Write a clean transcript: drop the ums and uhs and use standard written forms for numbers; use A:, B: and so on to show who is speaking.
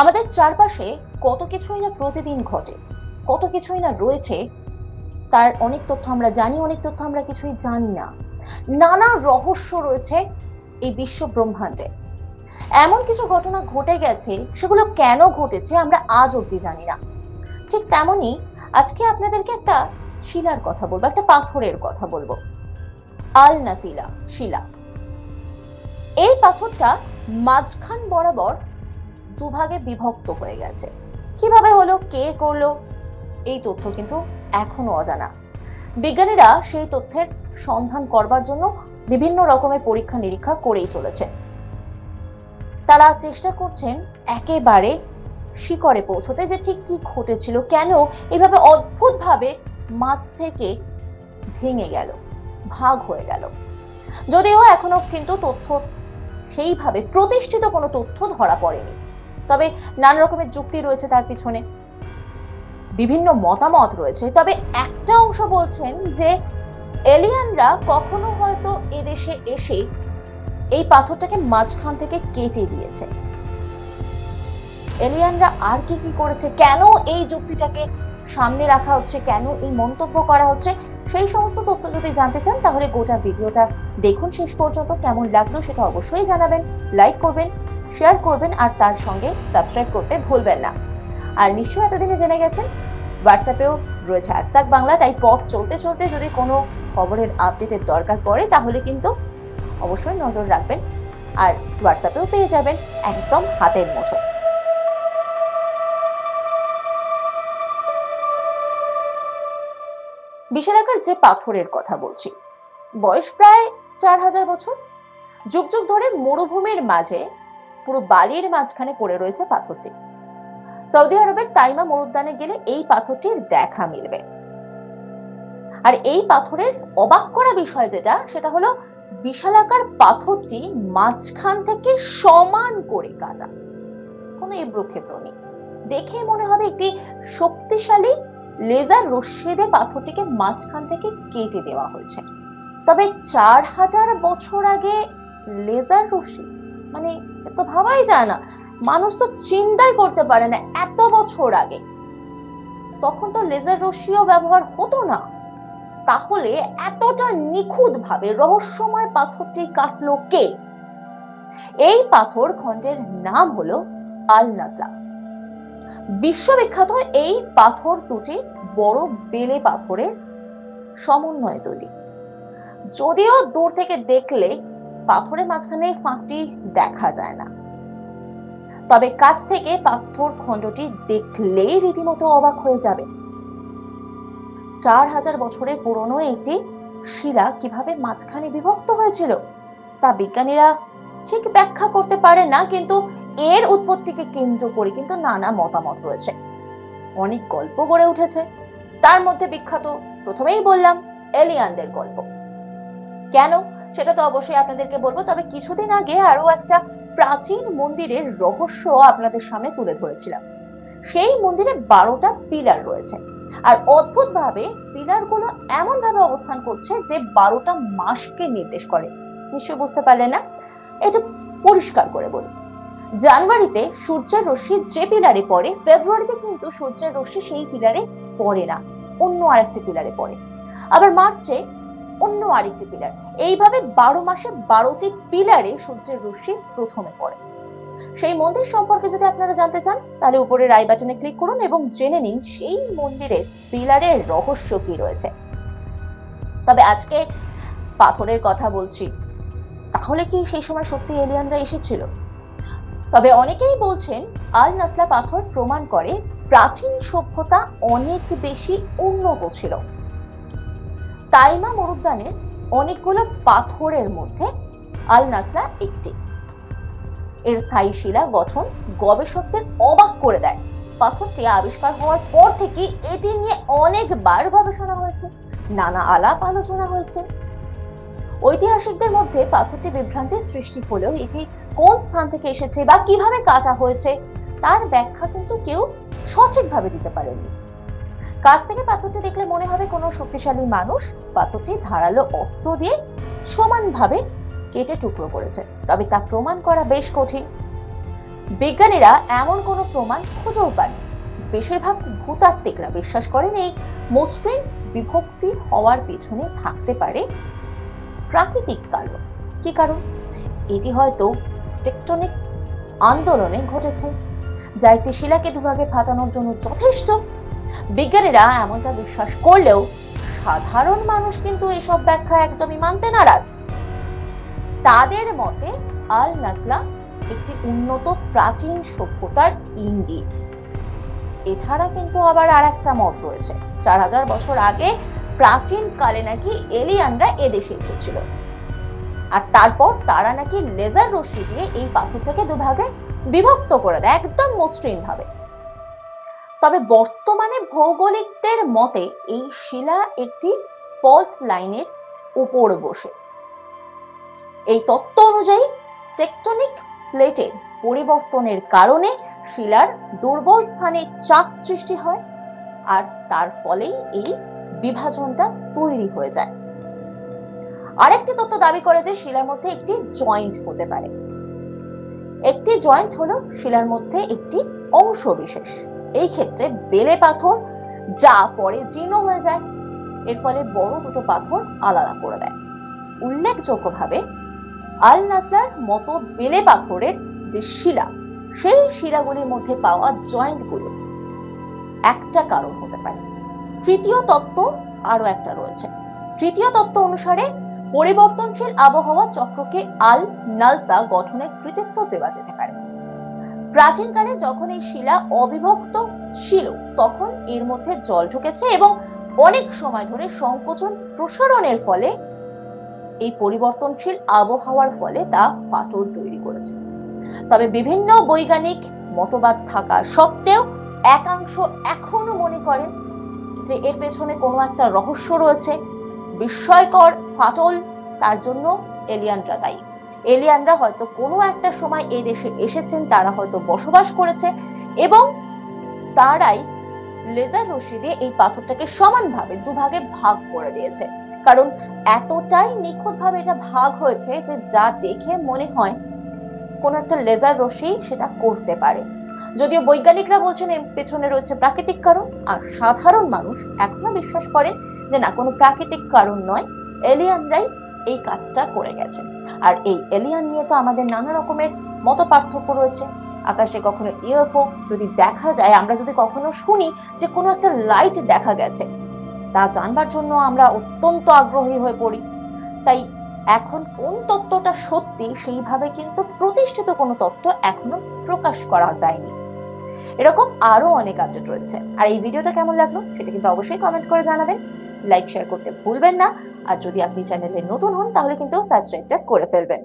A: আমাদের চারপাশে কত কিছুই না প্রতিদিন ঘটে, কত কিছুই না রয়েছে। তার অনেক তথ্য আমরা জানি, অনেক তথ্য আমরা কিছুই জানি না। নানা রহস্য রয়েছে এই বিশ্ব ব্রহ্মাণ্ডে। এমন কিছু ঘটনা ঘটে গেছে, সেগুলো কেন ঘটেছে আমরা আজ অব্দি জানি না। ঠিক তেমনি আজকে আপনাদেরকে একটা শিলার কথা বলবো, একটা পাথরের কথা বলবো। আল নাসিলা শিলা। এই পাথরটা মাঝখান বরাবর দুভাগে বিভক্ত হয়ে গেছে। কিভাবে হলো, কে করলো, এই তথ্য কিন্তু এখনো অজানা। বিজ্ঞানীরা সেই তথ্যের সন্ধান করবার জন্য বিভিন্ন রকমের পরীক্ষা নিরীক্ষা করেই চলেছে। তারা চেষ্টা করছেন একেবারে শিকড়ে পৌঁছতে, যে ঠিক কি ঘটেছিল, কেন এভাবে অদ্ভুতভাবে মাছ থেকে ভেঙে গেল, ভাগ হয়ে গেল। যদিও এখনো কিন্তু তথ্য সেইভাবে প্রতিষ্ঠিত কোনো তথ্য ধরা পড়েনি, তবে নানা রকমের যুক্তি রয়েছে তার পিছনে, বিভিন্ন মতামত রয়েছে। তবে একটা অংশ বলছেন যে এলিয়ানরা কখনো হয়তো এদেশে এসে এই পাথরটাকে মাঝখান থেকে কেটে দিয়েছে। এলিয়ানরা আর কি কি করেছে, কেন এই যুক্তিটাকে সামনে রাখা হচ্ছে, কেন এই মন্তব্য করা হচ্ছে, সেই সমস্ত তথ্য যদি জানতে চান তাহলে গোটা ভিডিওটা দেখুন শেষ পর্যন্ত। কেমন লাগলো সেটা অবশ্যই জানাবেন, লাইক করবেন, শেয়ার করবেন, আর তার সঙ্গে সাবস্ক্রাইব করতে ভুলবেন না। আর নিশ্চয়ই এতদিনে জেনে গেছেন হোয়াটসঅ্যাপেও রয়েছে আজ তাক বাংলা, তাই পথ চলতে চলতে যদি কোনো খবরের আপডেটের দরকার পড়ে তাহলে কিন্তু অবশ্যই নজর রাখবেন, আর হোয়াটসঅ্যাপেও পেয়ে যাবেন একদম হাতের মুঠোয়। বিশালাকার যে পাথরের কথা বলছি, বয়স প্রায় 4000 বছর। যুগ যুগ ধরে মরুভূমির মাঝে পুরো বালির মাঝখানে পড়ে রয়েছে পাথরটি। সৌদি আরবের তাইমা মরুদ্যানে গেলে এই পাথরটির দেখা মিলবে। আর এই পাথরের অবাক করা বিষয় যেটা, সেটা হলো বিশালাকার পাথরটি মাঝখান থেকে সমান করে কাটা, কোনো এবড়ো খেবড়ো নেই। দেখে মনে হবে একটি শক্তিশালী লেজার রশ্মি দিয়ে পাথরটিকে মাঝখান থেকে কেটে দেওয়া হয়েছে। তবে 4000 বছর আগে লেজার রশ্মি, মানে তো ভাবাই যায় না, মানুষ তো চিন্তাই করতে পারে না এত বছর আগে। তখন তো লেজার রশ্মিও ব্যবহার হতো না, তাহলে এতটা নিখুঁত ভাবে রহস্যময় পাথরটি কাটলো কে? এই পাথর খণ্ডের নাম হলো আল নাসলা। বিশ্ববিখ্যাত এই পাথর দুটি বড় বেলে পাথরের সমন্বয়ে তৈরি। যদিও দূর থেকে দেখলে পাথরের মাঝখানে ফাঁকটি দেখা যায় না, তবে কাছ থেকে পাথর খণ্ডটি দেখলেই রীতিমতো অবাক হয়ে যাবে। 4000 বছরের পুরনো একটি শিলা কিভাবে মাঝখানে বিভক্ত হয়েছিল তা বিজ্ঞানীরা ঠিক ব্যাখ্যা করতে পারে না, কিন্তু এর উৎপত্তিকে কেন্দ্র করে কিন্তু নানা মতামত রয়েছে, অনেক গল্প গড়ে উঠেছে। তার মধ্যে বিখ্যাত প্রথমেই বললাম এলিয়ানদের গল্প। কেন সেটা তো অবশ্যই আপনাদেরকে বলবো, তবে কিছুদিন আগে আরো একটা প্রাচীন মন্দিরের রহস্য আপনাদের সামনে তুলে ধরেছিলাম। সেই মন্দিরে 12টা পিলার রয়েছে, আর অদ্ভুত ভাবে পিলার গুলো এমন ভাবে অবস্থান করছে যে 12টা মাসকে নির্দেশ করে। নিশ্চয় বুঝতে পারলেন না? এটা পরিষ্কার করে বলি, জানুয়ারিতে সূর্যের রশ্মি যে পিলারে পড়ে, ফেব্রুয়ারিতে কিন্তু সূর্যের রশ্মি সেই পিলারে পড়ে না, অন্য আরেকটি পিলারে পড়ে। আবার মার্চে অন্য আরেকটি পিলার। এইভাবে 12 মাসে 12টি পিলারে সূর্যের রশ্মি প্রথমে পড়ে। সেই মন্দির সম্পর্কে যদি আপনারা জানতে চান তাহলে উপরের আই বাটনে ক্লিক করুন এবং জেনে নিন সেই মন্দিরের পিলারের রহস্য কি রয়েছে। তবে আজকে পাথরের কথা বলছি, তাহলে কি সেই সময় সত্যি এলিয়ানরা এসেছিল? তবে অনেকেই বলছেন আল নাসলা পাথর প্রমাণ করে প্রাচীন সভ্যতা অনেক বেশি উন্নত ছিল। তাইমা মরুদ্যানের অনেকগুলো পাথরের মধ্যে আল নাসলা একটি। এর স্থায়ী শিলা গঠন গবেষকদের অবাক করে দেয়। পাথরটি আবিষ্কার হওয়ার পর থেকে এটি নিয়ে অনেকবার গবেষণা হয়েছে, নানা আলাপ আলোচনা হয়েছে। ঐতিহাসিকদের মধ্যে পাথরটি বিভ্রান্তির সৃষ্টি হলেও এটি কোন স্থান থেকে এসেছে বা কিভাবে কাটা হয়েছে তার ব্যাখ্যা কিন্তু কেউ সঠিকভাবে দিতে পারেনি। কাছ থেকে পাথরটি দেখলে মনে হবে কোনো শক্তিশালী মানুষ পাথরটি ধারালো অস্ত্র দিয়ে সমানভাবে কেটে টুকরো করেছে, তবে তা প্রমাণ করা বেশ কঠিন। বিজ্ঞানীরা এমন কোনো প্রমাণ খুঁজেও পান। বেশিরভাগ ভূতাত্ত্বিকরা বিশ্বাস করেন এই মসৃণ বিভক্তি হওয়ার পেছনে থাকতে পারে প্রাকৃতিক কারণ। কি কারণ? এটি হয়তো টেকটনিক আন্দোলনে ঘটেছে, যা একটি শিলাকে দুভাগে ফাটানোর জন্য যথেষ্ট। বিজ্ঞানীরা এমনটা বিশ্বাস করলেও সাধারণ মানুষ কিন্তু এসব ব্যাখ্যা একদমই মানতে নারাজ। তাদের মতে আল নাজলা একটি উন্নত প্রাচীন সভ্যতার ইঙ্গিত। এছাড়া কিন্তু আবার আরেকটা মত রয়েছে, 4000 বছর আগে প্রাচীন কালে নাকি এলিয়ানরা এদেশে এসেছিল, আর তারপর তারা নাকি লেজার রশ্মি দিয়ে এই পাথরটাকে দুভাগে বিভক্ত করে দেয় একদম মসৃণ ভাবে। তবে বর্তমানে ভৌগোলিকদের মতে এই শিলা একটি ফল্ট লাইনের উপর বসে। এই তত্ত্ব অনুযায়ী টেকটনিক প্লেটের পরিবর্তনের কারণে শিলার দুর্বল স্থানে চাপ সৃষ্টি হয়, আর তার ফলেই এই বিভাজনটা তৈরি হয়ে যায়। আরেকটি তত্ত্ব দাবি করে যে শিলার মধ্যে একটি জয়েন্ট হতে পারে। একটি জয়েন্ট হলো শিলার মধ্যে একটি অংশ বিশেষ। এই ক্ষেত্রে বেলে পাথর যা পরে জীর্ণ হয়ে যায়, এর ফলে বড় দুটো পাথর আলাদা করে দেয়। উল্লেখযোগ্যভাবে আল নাজলার মতো বেলে পাথরের যে শিলা, সেই শিলাগুলির মধ্যে পাওয়া জয়েন্টগুলো একটা কারণ হতে পারে। তৃতীয় তত্ত্ব আরো একটা রয়েছে। তৃতীয় তত্ত্ব অনুসারে পরিবর্তনশীল আবহাওয়া চক্রকে আল নালসা গঠনের কৃতিত্ব দেওয়া যেতে পারে। প্রাচীনকালে যখন এই শিলা অবিভক্ত ছিল, তখন এর মধ্যে জল ঢুকেছে এবং অনেক সময় ধরে সংকোচন প্রসারণের ফলে এই পরিবর্তনশীল আবহাওয়ার ফলে তা ফাটল তৈরি করেছে। তবে বিভিন্ন বৈজ্ঞানিক মতবাদ থাকা সত্ত্বেও একাংশ এখনো মনে করেন যে এর পেছনে কোনো একটা রহস্য রয়েছে, বিস্ময়কর ফাটল, তার জন্য এলিয়ানরা দায়ী। এলিয়ানরা হয়তো কোনো একটা সময় এই দেশে এসেছেন, তারা হয়তো বসবাস করেছে এবং তারাই লেজার রশ্মি দিয়ে এই পাথরটাকে সমানভাবে দুভাগে ভাগ করে দিয়েছে। কারণ এতটাই নিখুঁতভাবে এটা ভাগ হয়েছে যে যা দেখে মনে হয় কোন একটা লেজার রশ্মি সেটা করতে পারে। যদিও বৈজ্ঞানিকরা বলছেন এর পেছনে রয়েছে প্রাকৃতিক কারণ, আর সাধারণ মানুষ এখনো বিশ্বাস করেন যে না, কোনো প্রাকৃতিক কারণ নয়, এলিয়ানরাই এই কাজটা করে গেছে। আর এই এলিয়ান নিয়ে তো আমাদের নানা রকমের মত পার্থক্য রয়েছে। আকাশে কখনো ইউএফও যদি দেখা যায়, আমরা যদি কখনো শুনি যে কোনো একটা লাইট দেখা গেছে, তা জানবার জন্য আমরা অত্যন্ত আগ্রহী হয়ে পড়ি। তাই এখন কোন তত্ত্বটা সত্যি সেইভাবে কিন্তু প্রতিষ্ঠিত কোনো তত্ত্ব এখনো প্রকাশ করা যায়নি। এরকম আরো অনেক আপডেট রয়েছে। আর এই ভিডিওটা কেমন লাগলো সেটা কিন্তু অবশ্যই কমেন্ট করে জানাবেন। লাইক শেয়ার করতে ভুলবেন না। আর যদি আপনি চ্যানেলে নতুন হন তাহলে কিন্তু সাবস্ক্রাইবটা করে ফেলবেন।